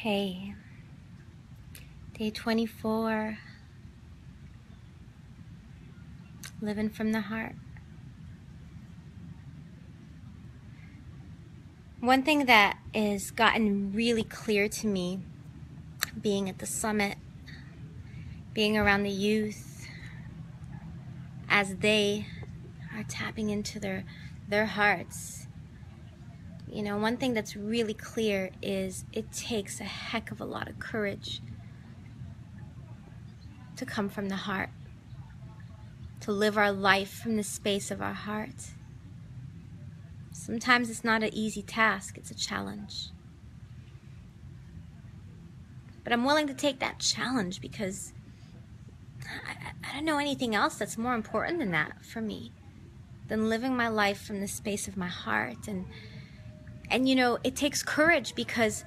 Hey, day 24, living from the heart. One thing that has gotten really clear to me, being at the summit, being around the youth, as they are tapping into their hearts. You know, one thing that's really clear is it takes a heck of a lot of courage to come from the heart, to live our life from the space of our heart. Sometimes it's not an easy task, it's a challenge. But I'm willing to take that challenge because I don't know anything else that's more important than that for me, than living my life from the space of my heart. And you know, it takes courage because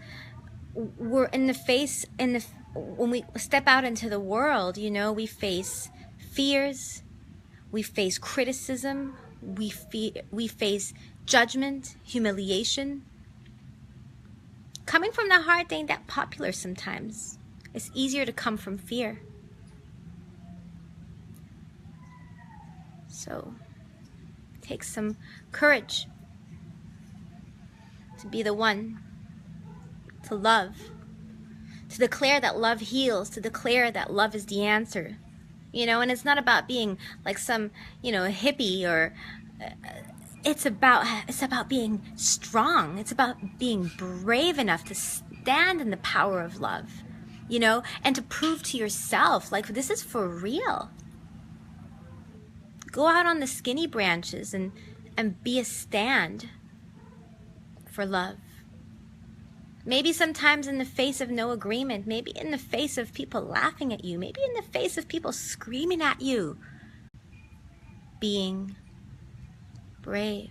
we're when we step out into the world, you know, we face fears, we face criticism, we face judgment, humiliation. Coming from the heart ain't that popular sometimes. It's easier to come from fear. So it takes some courage to be the one to love, to declare that love heals, to declare that love is the answer. You know, and it's not about being like some, you know, a hippie or it's about being strong. It's about being brave enough to stand in the power of love, you know, and to prove to yourself, like, this is for real. Go out on the skinny branches and be a stand for love. Maybe sometimes in the face of no agreement, maybe in the face of people laughing at you, maybe in the face of people screaming at you. Being brave.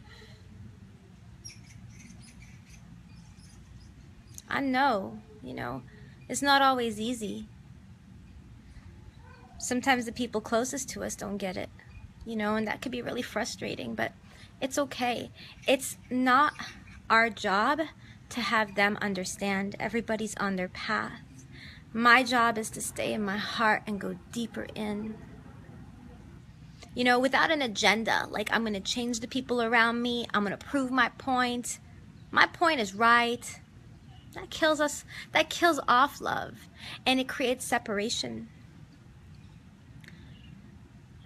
I know, you know, it's not always easy. Sometimes the people closest to us don't get it, you know, and that could be really frustrating, but it's okay. It's not our job to have them understand. Everybody's on their path. My job is to stay in my heart and go deeper in. You know, without an agenda, like I'm going to change the people around me, I'm going to prove my point. My point is right. That kills us. That kills off love, and it creates separation.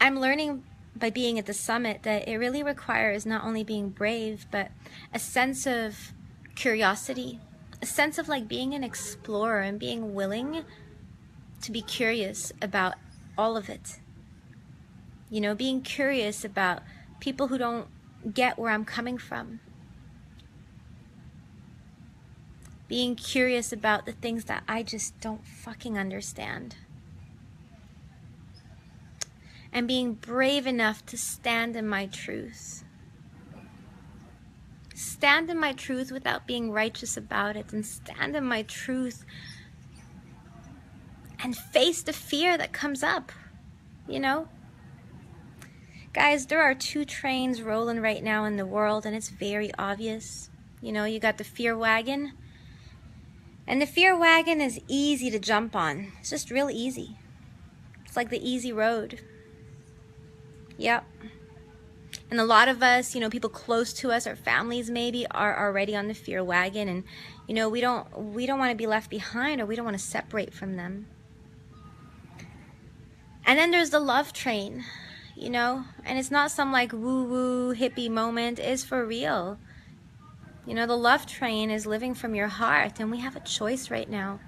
I'm learning by being at the summit that it really requires not only being brave, but a sense of curiosity, a sense of like being an explorer and being willing to be curious about all of it. You know, being curious about people who don't get where I'm coming from. Being curious about the things that I just don't fucking understand. And being brave enough to stand in my truth. Stand in my truth without being righteous about it, and stand in my truth and face the fear that comes up, you know? Guys, there are two trains rolling right now in the world, and it's very obvious. You know, you got the fear wagon, and the fear wagon is easy to jump on. It's just real easy. It's like the easy road. Yep. And a lot of us, you know, people close to us, our families maybe, are already on the fear wagon, and you know, we don't want to be left behind, or we don't want to separate from them. And then there's the love train, you know, and it's not some like woo-woo hippie moment. It's for real. You know, the love train is living from your heart, and we have a choice right now.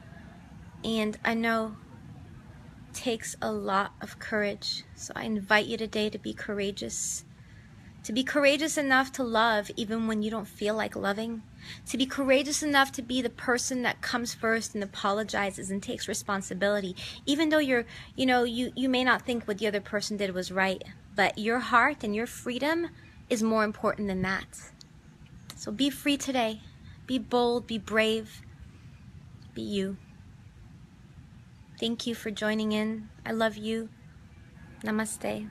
And I know it takes a lot of courage. So I invite you today to be courageous. To be courageous enough to love even when you don't feel like loving. To be courageous enough to be the person that comes first and apologizes and takes responsibility. Even though you may not think what the other person did was right. But your heart and your freedom is more important than that. So be free today. Be bold, be brave, be you. Thank you for joining in. I love you. Namaste.